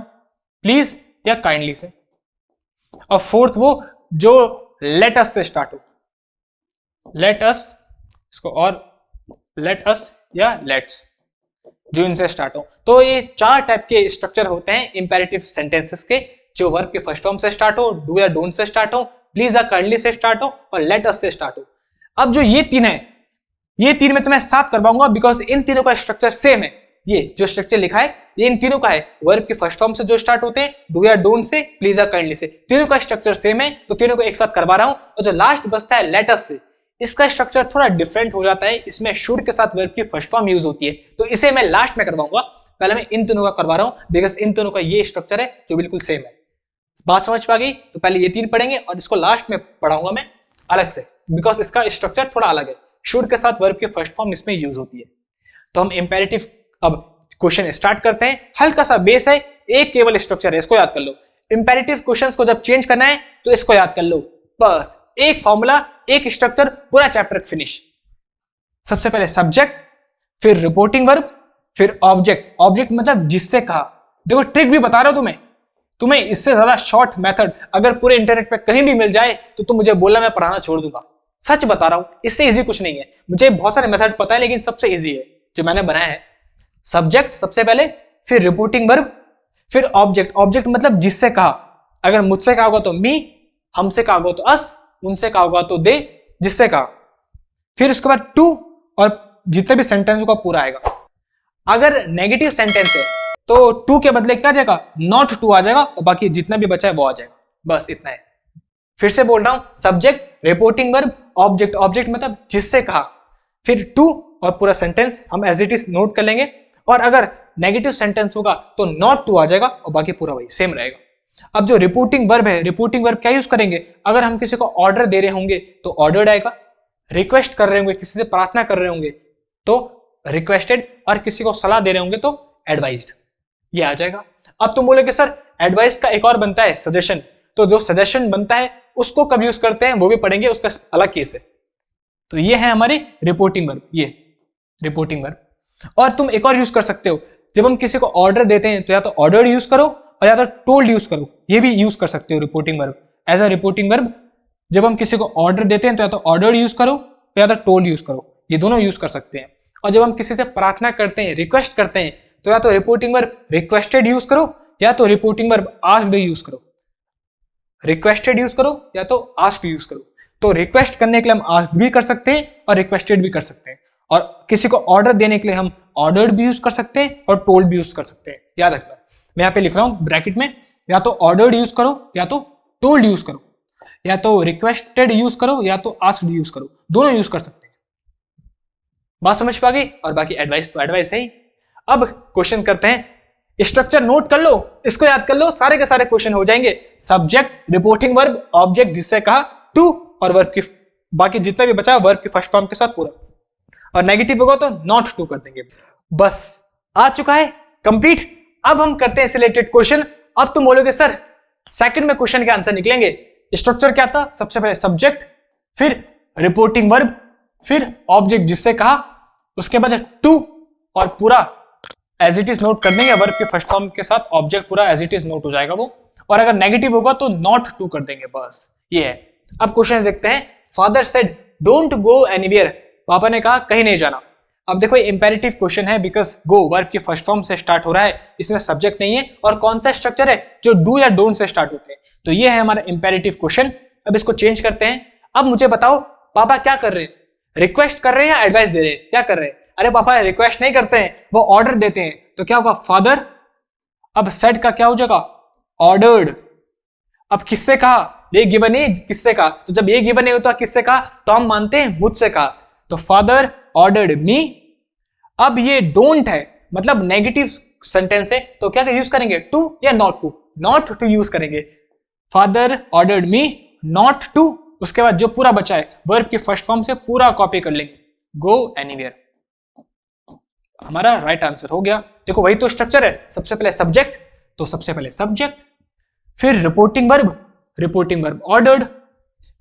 प्लीज या काइंडली से। और फोर्थ वो जो लेट अस से स्टार्ट हो, लेट अस, इसको और लेट अस या लेट्स, जो इनसे स्टार्ट हो। तो ये 4 टाइप के स्ट्रक्चर होते हैं इंपेरेटिव सेंटेंसेस के, जो वर्ब के फर्स्ट फॉर्म से स्टार्ट हो, डू या डोंट से स्टार्ट हो, प्लीज या काइंडली से स्टार्ट हो और लेट अस से स्टार्ट हो। अब जो ये 3 है, ये 3 में तुम्हें साथ करवाऊंगा बिकॉज इन तीनों का स्ट्रक्चर सेम है। ये जो स्ट्रक्चर लिखा है ये इन तीनों का है, वर्ब के फर्स्ट फॉर्म से जो स्टार्ट होते हैं, डू या डोंट से, प्लीज या काइंडली से, तीनों का स्ट्रक्चर सेम है। तो तीनों को एक साथ करवा रहा हूं। और जो लास्ट बचता है लेट अस से, इसका स्ट्रक्चर थोड़ा डिफरेंट हो जाता है, इसमें शुड के साथ वर्ब की फर्स्ट फॉर्म यूज होती है, तो इसे मैं लास्ट में करवाऊंगा। पहले मैं इन तीनों का करवा रहा हूं बिकॉज इन तीनों का ये स्ट्रक्चर है जो बिल्कुल सेम है। बात समझ पा गई? तो पहले ये 3 पढ़ेंगे और इसको लास्ट में पढ़ाऊंगा मैं अलग से, बिकॉज इसका स्ट्रक्चर थोड़ा अलग है, शुड के साथ वर्ब की फर्स्ट फॉर्म इसमें यूज होती है। तो हम इंपेरेटिव अब क्वेश्चन स्टार्ट करते हैं। हल्का सा बेस है, एक केवल स्ट्रक्चर है, इसको याद कर लो। इंपेरेटिव क्वेश्चंस को जब चेंज करना है तो इसको याद कर लो, बस एक फॉर्मूला, एक स्ट्रक्चर, पूरा चैप्टर फिनिश। सबसे पहले सब्जेक्ट, फिर रिपोर्टिंग वर्ब, फिर ऑब्जेक्ट। ऑब्जेक्ट मतलब जिससे कहा। देखो ट्रिक भी बता रहा हूं तुम्हें इससे ज्यादा शॉर्ट मेथड अगर पूरे इंटरनेट पे कहीं भी मिल जाए तो तुम मुझे बोलना, मैं पढ़ाना छोड़ दूंगा। सच बता रहा हूं, इससे इजी कुछ नहीं है। मुझे बहुत सारे मेथड पता है लेकिन सबसे इजी है जो मैंने बनाया है। सब्जेक्ट सबसे पहले, फिर रिपोर्टिंग वर्ब, फिर ऑब्जेक्ट। ऑब्जेक्ट मतलब जिससे कहा। अगर मुझसे कहा होगा तो मी, हमसे कहा होगा तो अस, उनसे कहा होगा तो दे, जिससे कहा। फिर उसके बाद टू और जितने भी सेंटेंस का पूरा आएगा। अगर नेगेटिव सेंटेंस है तो टू के बदले क्या आ जाएगा, नॉट टू आ जाएगा और बाकी जितना भी बचा है वो आ जाएगा। बस इतना है। फिर से बोल रहा हूं, subject, reporting verb, object. Object मतलब जिससे कहा, फिर टू और पूरा सेंटेंस हम एज इट इज नोट कर लेंगे। और अगर नेगेटिव सेंटेंस होगा तो नॉट टू आ जाएगा और बाकी पूरा वही सेम रहेगा। अब जो रिपोर्टिंग वर्ब है, रिपोर्टिंग वर्ब क्या यूज करेंगे, अगर हम किसी को ऑर्डर दे रहे होंगे तो ऑर्डर्ड आएगा, रिक्वेस्ट कर रहे होंगे, किसी से प्रार्थना कर रहे होंगे तो रिक्वेस्टेड, और किसी को सलाह दे रहे होंगे तो एडवाइज्ड, ये आ जाएगा। अब तुम बोलोगे सर एडवाइस का एक और बनता है सजेशन, तो जो सजेशन बनता है उसको कब यूज करते हैं वो भी पढ़ेंगे, उसका अलग केस है। तो ये है हमारे रिपोर्टिंग वर्ब, ये रिपोर्टिंग वर्ब। और तुम एक और यूज कर सकते हो, जब हम किसी को ऑर्डर देते हैं तो या तो ऑर्डर्ड यूज करो और या तो टोल्ड यूज करो, ये भी यूज कर सकते हो reporting verb as a reporting verb. जब हम किसी को ऑर्डर देते हैं तो या तो ऑर्डर्ड यूज करो या तो टोल्ड यूज करो, ये दोनों यूज कर सकते हैं। और जब हम किसी से प्रार्थना करते हैं, रिक्वेस्ट करते हैं, तो या तो रिपोर्टिंग वर्ब रिक्वेस्टेड यूज करो या तो रिपोर्टिंग वर्ब आस्क्ड यूज करो। रिक्वेस्टेड यूज करो या तो आस्क्ड यूज करो। तो रिक्वेस्ट करने के लिए हम आस्क्ड भी कर सकते हैं और रिक्वेस्टेड भी कर सकते हैं, और किसी को ऑर्डर देने के लिए हम ऑर्डर्ड भी यूज कर सकते हैं और टोल्ड भी यूज कर सकते हैं। याद रखना, मैं यहाँ पे लिख रहा हूं ब्रैकेट में, या तो ऑर्डर्ड यूज करो या तो टोल्ड यूज करो, या तो रिक्वेस्टेड यूज करो या तो आस्क्ड यूज करो, दोनों यूज कर सकते हैं। बात समझ पा गई? और बाकी एडवाइस तो एडवाइस है ही। अब क्वेश्चन करते हैं, स्ट्रक्चर नोट कर लो, इसको याद कर लो, सारे के सारे क्वेश्चन हो जाएंगे। सब्जेक्ट, रिपोर्टिंग वर्ब, ऑब्जेक्ट जिससे कहा, टू और वर्ब की बाकी जितना भी बचा वर्ब की फर्स्ट फॉर्म के साथ पूरा, और नेगेटिव होगा तो नॉट टू कर देंगे। बस आ चुका है कंप्लीट। अब हम करते हैं रिलेटेड क्वेश्चन। अब तुम बोलोगे सर सेकंड में क्वेश्चन के आंसर निकलेंगे। स्ट्रक्चर क्या था, सबसे पहले सब्जेक्ट, फिर रिपोर्टिंग वर्ब, फिर ऑब्जेक्ट जिससे कहा, उसके बाद टू और पूरा एज इट इज नोट कर देंगे, वर्ब के फर्स्ट फॉर्म के साथ ऑब्जेक्ट पूरा एज इट इज नोट हो जाएगा वो, और अगर नेगेटिव होगा तो नॉट टू कर देंगे, बस ये है। अब क्वेश्चन देखते हैं। Father said don't go anywhere, पापा ने कहा कहीं नहीं जाना। अब देखो ये इंपेरेटिव क्वेश्चन है बिकॉज गो वर्ब की फर्स्ट फॉर्म से स्टार्ट हो रहा है, इसमें सब्जेक्ट नहीं है, और कौन सा स्ट्रक्चर है जो डू या डोंट से स्टार्ट होते हैं, तो ये है हमारा इंपेरेटिव क्वेश्चन। अब इसको चेंज करते हैं। अब मुझे बताओ पापा क्या कर रहे हैं, रिक्वेस्ट कर रहे हैं या एडवाइस दे रहे हैं, क्या कर रहे हैं? अरे पापा रिक्वेस्ट नहीं करते हैं, वो ऑर्डर देते हैं, तो क्या होगा फादर। अब सेड का क्या हो जाएगा, ऑर्डर्ड। अब किससे कहा, ये गिवन है किससे कहा, तो जब ये गिवन है होता किससे कहा तो हम मानते हैं मुझसे कहा, तो फादर ऑर्डर्ड मी। अब ये डोंट है मतलब नेगेटिव सेंटेंस है, तो क्या यूज करेंगे, टू या not to, not to use करेंगे। Father ordered me not to, उसके बाद जो पूरा बचा है वर्ब की फर्स्ट फॉर्म से पूरा कॉपी कर लेंगे, गो एनीवेयर, हमारा राइट आंसर हो गया। देखो वही तो स्ट्रक्चर है, सबसे पहले सब्जेक्ट, तो सबसे पहले सब्जेक्ट, फिर रिपोर्टिंग वर्ब ऑर्डर्ड,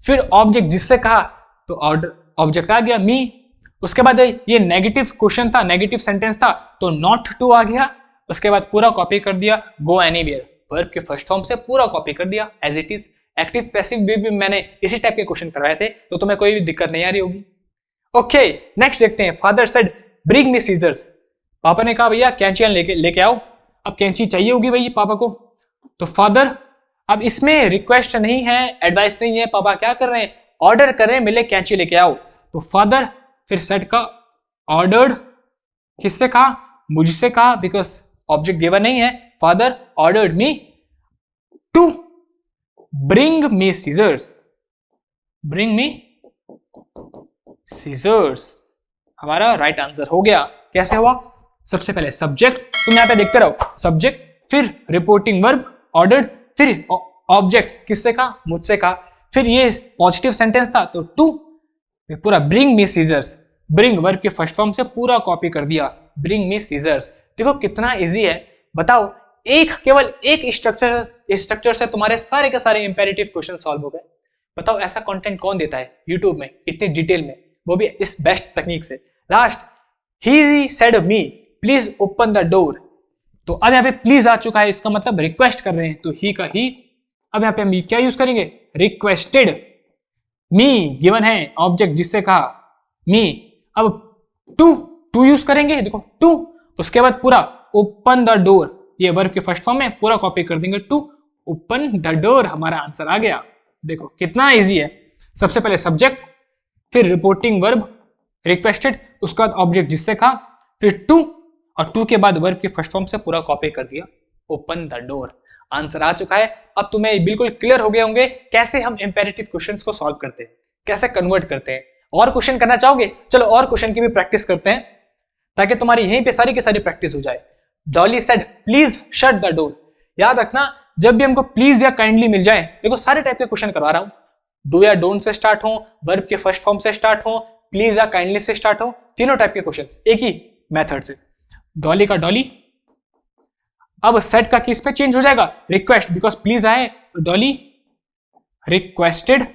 फिर ऑब्जेक्ट जिससे कहा तो ऑर्डर ऑब्जेक्ट आ गया मी, उसके बाद ये नेगेटिव क्वेश्चन था, नेगेटिव सेंटेंस था तो नॉट टू आ गया, उसके बाद पूरा कॉपी कर दिया गो एनीवेयर, वर्ब के फर्स्ट फॉर्म से पूरा कॉपी कर दिया as it is. Active passive भी मैंने इसी टाइप के क्वेश्चन करवाए थे, तो तुम्हें कोई भी दिक्कत नहीं आ रही होगी। ओके नेक्स्ट देखते हैं, father said bring me scissors, पापा ने कहा भैया कैंचियां लेके आओ। अब कैंची चाहिए होगी भैया पापा को, तो फादर, अब इसमें रिक्वेस्ट नहीं है, एडवाइस नहीं है, पापा क्या कर रहे हैं, ऑर्डर कर रहे हैं, मिले कैंची लेके आओ। तो फादर फिर सेड का ऑर्डर्ड, किससे कहा, मुझसे कहा, बिकॉज ऑब्जेक्ट गिवन नहीं है, father ordered me to bring me scissors, bring me scissors, हमारा राइट आंसर हो गया। कैसे हुआ, सबसे पहले सब्जेक्ट, तुम यहां पे देखते रहो, सब्जेक्ट, फिर रिपोर्टिंग वर्ब ऑर्डर्ड, फिर ऑब्जेक्ट किससे कहा, मुझसे कहा, फिर ये पॉजिटिव सेंटेंस था तो टू, पूरा bring me scissors, bring verb के फर्स्ट फॉर्म से पूरा कॉपी कर दिया, ब्रिंग मी सीजर्स। देखो कितना इजी है, बताओ केवल एक स्ट्रक्चर से तुम्हारे सारे के सारे इंपेरेटिव क्वेश्चन सॉल्व हो गए। बताओ ऐसा कंटेंट कौन देता है यूट्यूब में इतनी डिटेल में, वो भी इस बेस्ट तकनीक से। Last, he said me please open the door, तो अब यहाँ पे प्लीज आ चुका है, इसका मतलब रिक्वेस्ट कर रहे हैं, तो ही का ही, अब यहाँ पे हम क्या यूज करेंगे, रिक्वेस्टेड, मी गिवन है, ऑब्जेक्ट जिससे कहा मी, अब टू यूज करेंगे, देखो टू, उसके बाद पूरा ओपन द डोर, ये वर्ब के फर्स्ट फॉर्म में पूरा कॉपी कर देंगे, टू ओपन द डोर, हमारा आंसर आ गया। देखो कितना इजी है, सबसे पहले सब्जेक्ट, फिर रिपोर्टिंग वर्ब रिक्वेस्टेड, उसके बाद ऑब्जेक्ट जिससे कहा, फिर टू, और टू के बाद वर्ब के फर्स्ट फॉर्म से पूरा कॉपी कर दिया, ओपन द डोर, आंसर आ चुका है। अब तुम्हें बिल्कुल क्लियर हो गए होंगे कैसे हम इंपेरेटिव क्वेश्चंस को सॉल्व करते हैं, कैसे कन्वर्ट करते हैं। और क्वेश्चन करना चाहोगे, चलो और क्वेश्चन की भी प्रैक्टिस करते हैं ताकि तुम्हारी यहीं पे सारी की सारी प्रैक्टिस हो जाए। Dolly said please shut the door, याद रखना जब भी हमको प्लीज या काइंडली मिल जाए, देखो सारे टाइप के क्वेश्चन करवा रहा हूं, डू या डोंट से स्टार्ट हो, वर्ब के फर्स्ट फॉर्म से स्टार्ट हो, प्लीज या काइंडली से स्टार्ट हो, तीनों टाइप के क्वेश्चंस एक ही मेथड से। डॉली का डॉली, अब सेट का किस पे चेंज हो जाएगा, रिक्वेस्ट, बिकॉज प्लीज आए तो डॉली रिक्वेस्टेड,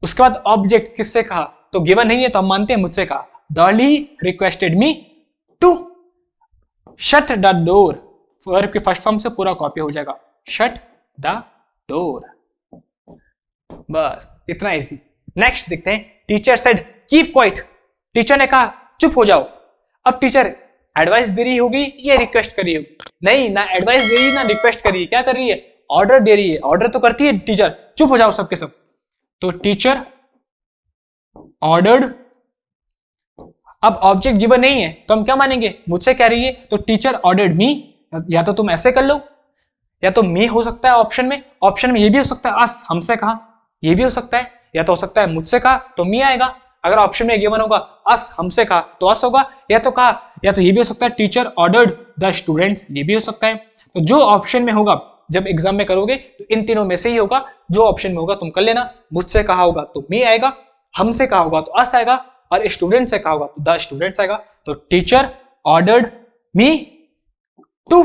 उसके बाद ऑब्जेक्ट किससे कहा, तो गिवन नहीं है तो हम मानते हैं मुझसे कहा, Dolly requested me to shut the door, verb के फर्स्ट फॉर्म से पूरा कॉपी हो जाएगा, शट द डोर, बस इतना इजी। नेक्स्ट देखते हैं, teacher said keep quiet, teacher ने कहा चुप हो जाओ। अब टीचर एडवाइस दे रही होगी या रिक्वेस्ट कर रही होगी, नहीं ना एडवाइस दे रही ना रिक्वेस्ट कर रही है, क्या कर रही है, ऑर्डर दे रही है, ऑर्डर तो करती है टीचर, चुप हो जाओ सबके सब, तो टीचर ऑर्डर्ड, अब ऑब्जेक्ट गिवन नहीं है तो हम क्या मानेंगे, मुझसे कह रही है तो टीचर ऑर्डर्ड मी, या तो तुम ऐसे कर लो या तो मी हो सकता है ऑप्शन में ये भी हो सकता है अस, हमसे कहा, ये भी हो सकता है, या तो हो सकता है मुझसे कहा तो मी आएगा, अगर ऑप्शन में गिवन होगा अस हमसे कहा तो अस होगा, या तो ये भी हो सकता है टीचर ऑर्डर्ड द स्टूडेंट्स, ये भी हो सकता है। तो जो ऑप्शन में होगा जब एग्जाम में करोगे तो इन तीनों में से ही होगा, जो ऑप्शन में होगा तुम कर लेना, मुझसे कहा होगा तो मी आएगा, हमसे कहा होगा तो अस आएगा, और स्टूडेंट से कहा होगा तो द स्टूडेंट्स आएगा। तो टीचर ऑर्डर्ड मी टू,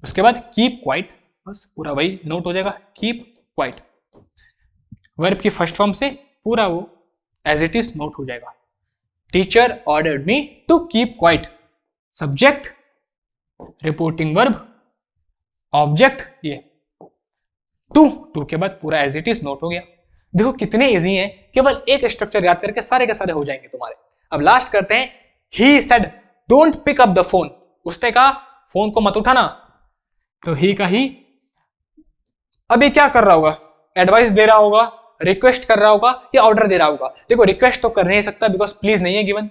उसके बाद कीप क्वाइट, बस पूरा वही नोट हो जाएगा, कीप क्वाइट, वर्ब की फर्स्ट फॉर्म से पूरा वो एज इट इज नोट हो जाएगा, teacher ordered me to keep quiet, subject reporting verb object ये टू के बाद पूरा एज इट इज नोट हो गया। देखो कितने इजी हैं, केवल एक स्ट्रक्चर याद करके सारे के सारे हो जाएंगे तुम्हारे। अब लास्ट करते हैं, he said don't pick up the phone, उसने कहा फोन को मत उठाना, तो ही का ही अभी क्या कर रहा होगा, एडवाइस दे रहा होगा, रिक्वेस्ट कर रहा होगा या ऑर्डर दे रहा होगा। देखो रिक्वेस्ट तो कर नहीं सकता बिकॉज प्लीज नहीं है गिवन,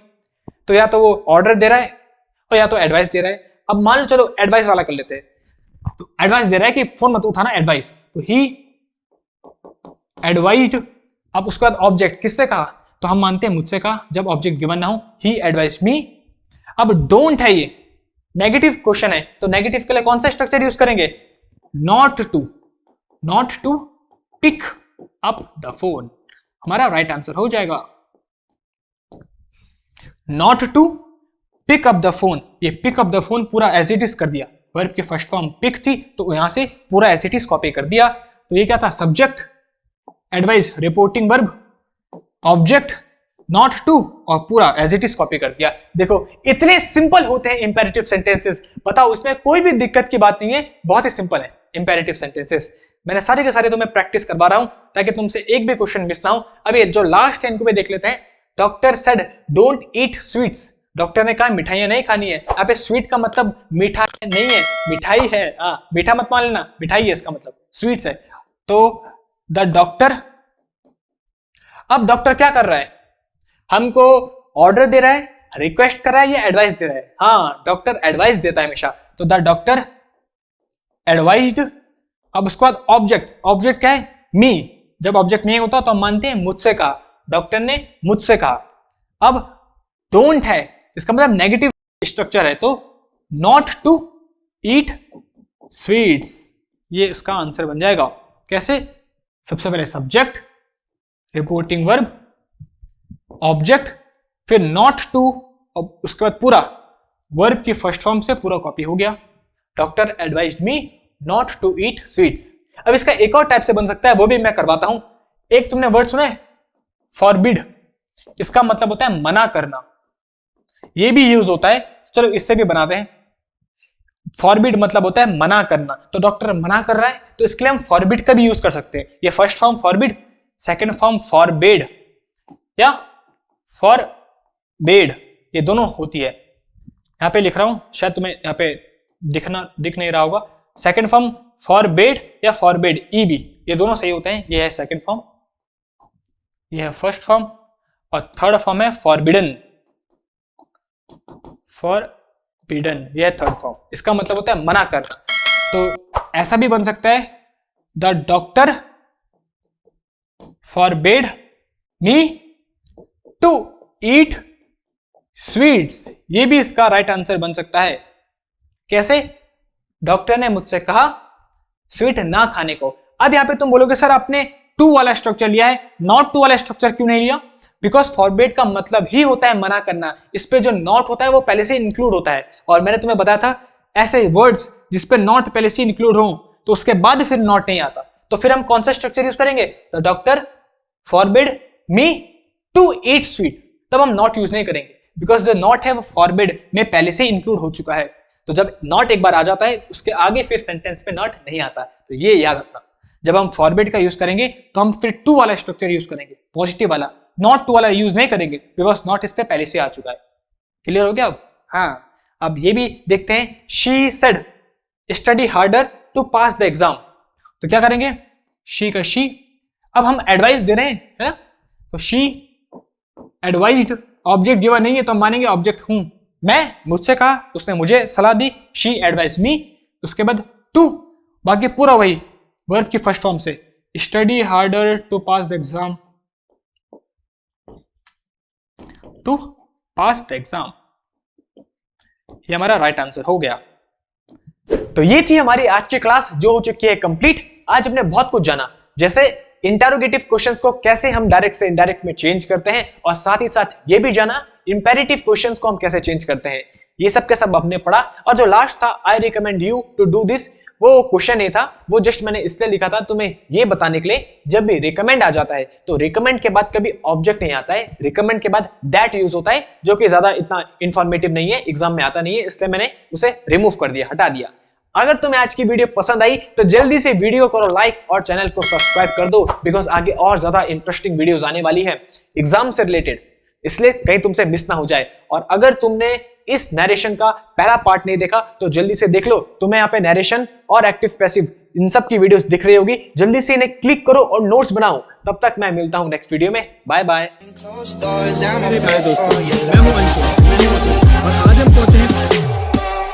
तो या तो वो ऑर्डर दे रहा है और या तो एडवाइस दे रहा है। अब मान लो चलो एडवाइस वाला कर लेते हैं, तो एडवाइस दे रहा है कि फोन मत उठाना, एडवाइस, तो ही एडवाइज्ड, अब उसके बाद ऑब्जेक्ट किससे कहा, तो हम मानते हैं मुझसे कहा, जब ऑब्जेक्ट गिवन ना हो, ही एडवाइज्ड मी। अब डोंट है, ये नेगेटिव क्वेश्चन है तो नेगेटिव के लिए कौन सा स्ट्रक्चर यूज करेंगे, not to pick up the phone, हमारा राइट आंसर हो जाएगा। Not to pick up the phone, ये पिक अप द फोन पूरा एज इट इज कर दिया, वर्ब की फर्स्ट फॉर्म पिक थी तो यहां से पूरा एज इट इज कॉपी कर दिया। तो ये क्या था, subject advice reporting verb object not to और पूरा एज इट इज कॉपी कर दिया। देखो इतने सिंपल होते हैं इंपेरेटिव सेंटेंसेस, बताओ इसमें कोई भी दिक्कत की बात नहीं है, बहुत ही सिंपल है इंपेरेटिव सेंटेंसेस। मैंने सारे के सारे तुम्हें प्रैक्टिस करवा रहा हूं ताकि तुमसे एक भी क्वेश्चन मिस ना हो। अभी जो लास्ट 10 को भी देख लेते हैं। Doctor said don't eat sweets, doctor ने कहा मिठाइयां नहीं खानी है। यहाँ पे स्वीट का मतलब मीठा नहीं है, मिठाई है। मीठा मत मान लेना, मिठाई है इसका मतलब, स्वीट्स है। तो द डॉक्टर, अब डॉक्टर क्या कर रहा है, हमको ऑर्डर दे रहा है, रिक्वेस्ट कर रहा है या एडवाइस दे रहा है? हाँ, डॉक्टर एडवाइस देता है हमेशा। तो द डॉक्टर एडवाइज्ड। अब उसके बाद ऑब्जेक्ट, ऑब्जेक्ट क्या है, मी। जब ऑब्जेक्ट नहीं होता तो हम मानते हैं मुझसे कहा, डॉक्टर ने मुझसे कहा। अब डोंट है, इसका मतलब नेगेटिव स्ट्रक्चर है, तो नॉट टू ईट स्वीट्स, ये इसका आंसर बन जाएगा। कैसे, सबसे पहले सब्जेक्ट रिपोर्टिंग वर्ब ऑब्जेक्ट फिर नॉट टू और उसके बाद पूरा वर्ब की फर्स्ट फॉर्म से पूरा कॉपी हो गया। Doctor advised me not to eat sweets. अब इसका एक और टाइप से बन सकता है, वो भी मैं करवाता हूं। एक तुमने वर्ड सुना है फॉरबिड, इसका मतलब होता है मना करना, ये भी यूज होता है। चलो इससे भी बनाते हैं। फॉरबिड मतलब होता है मना करना, तो डॉक्टर मना कर रहा है तो इसके लिए हम फॉरबिड का भी यूज कर सकते हैं। ये first form forbid, second form forbade या फॉरबेड, ये दोनों होती है। यहां पे लिख रहा हूं, शायद तुम्हें यहां पे दिख नहीं रहा होगा। सेकेंड फॉर्म फॉरबेड या फॉरबेड, ईबी, ये दोनों सही होते हैं। ये है सेकेंड फॉर्म, ये है फर्स्ट फॉर्म, और थर्ड फॉर्म है फॉरबिडन, फॉरबिडन, ये है थर्ड फॉर्म। इसका मतलब होता है मना करना। तो ऐसा भी बन सकता है, the doctor forbade me to eat sweets, ये भी इसका राइट आंसर बन सकता है। कैसे, डॉक्टर ने मुझसे कहा स्वीट ना खाने को। अब यहां पे तुम बोलोगे सर आपने टू वाला स्ट्रक्चर लिया है, नॉट टू वाला स्ट्रक्चर क्यों नहीं लिया? बिकॉज फॉरबेड का मतलब ही होता है मना करना, इस पे जो नॉट होता है वो पहले से इंक्लूड होता है। और मैंने तुम्हें बताया था ऐसे वर्ड्स जिसपे नॉट पहले से इंक्लूड हो तो उसके बाद फिर नॉट नहीं आता, तो फिर हम कौन सा स्ट्रक्चर यूज करेंगे? The doctor forbid me to eat sweet, तब हम नॉट यूज नहीं करेंगे बिकॉज जो नॉट है वो फॉरबिड में पहले से इंक्लूड हो चुका है। तो जब नॉट एक बार आ जाता है उसके आगे फिर सेंटेंस में नॉट नहीं आता। तो ये याद रखना, जब हम फॉरबिड का यूज करेंगे तो हम फिर टू वाला स्ट्रक्चर यूज करेंगे, पॉजिटिव वाला, नॉट टू वाला यूज नहीं करेंगे बिकॉज नॉट इस पे पहले से आ चुका है। क्लियर हो गया अब? हाँ, अब ये भी देखते हैं। She said study harder to pass the exam, तो क्या करेंगे, शी का शी। अब हम एडवाइस दे रहे हैं, है ना, तो शी एडवाइज्ड, ऑब्जेक्ट गिवन नहीं है तो हम मानेंगे ऑब्जेक्ट हूं मैं, मुझसे कहा, उसने मुझे सलाह दी, शी एडवाइज मी। उसके बाद टू, बाकी पूरा वही वर्ब की फर्स्ट फॉर्म से, study harder to pass the exam, to pass the exam, ये हमारा राइट आंसर हो गया। तो ये थी हमारी आज की क्लास जो हो चुकी है कंप्लीट। आज हमने बहुत कुछ जाना, जैसे इंटरोगेटिव क्वेश्चंस को कैसे हम डायरेक्ट से इनडायरेक्ट में चेंज करते हैं, और साथ ही साथ ये भी जाना इंपेरेटिव क्वेश्चंस को हम कैसे चेंज करते हैं। ये सब के सब हमने पढ़ा। और जो लास्ट था I recommend you to do this, वो क्वेश्चन नहीं था, वो जस्ट मैंने इसलिए लिखा था तुम्हें ये बताने के लिए, जब भी रिकमेंड आ जाता है तो रिकमेंड के बाद कभी ऑब्जेक्ट नहीं आता है, रिकमेंड के बाद दैट यूज होता है, जो कि ज्यादा इतना इंफॉर्मेटिव नहीं है, एग्जाम में आता नहीं है, इसलिए मैंने उसे रिमूव कर दिया, हटा दिया। अगर तुम्हें आज की वीडियो पसंद आई तो जल्दी से वीडियो करो लाइक और चैनल को सब्सक्राइब कर दो, बिकॉज आगे और ज्यादा इंटरेस्टिंग वीडियोस आने वाली है एग्जाम से रिलेटेड, इसलिए कहीं तुमसे मिस ना हो जाए। और अगर तुमने इस नरेशन का पहला पार्ट नहीं देखा तो जल्दी से देख लो, तुम्हें यहाँ पे नरेशन और एक्टिव पैसिव इन सब की वीडियोस दिख रही होगी, जल्दी से इन्हें क्लिक करो और नोट्स बनाओ। तब तक मैं मिलता हूं नेक्स्ट वीडियो में, बाय बाय। दोस्तों मैं हूं अंशु और आज हम पहुंचे हैं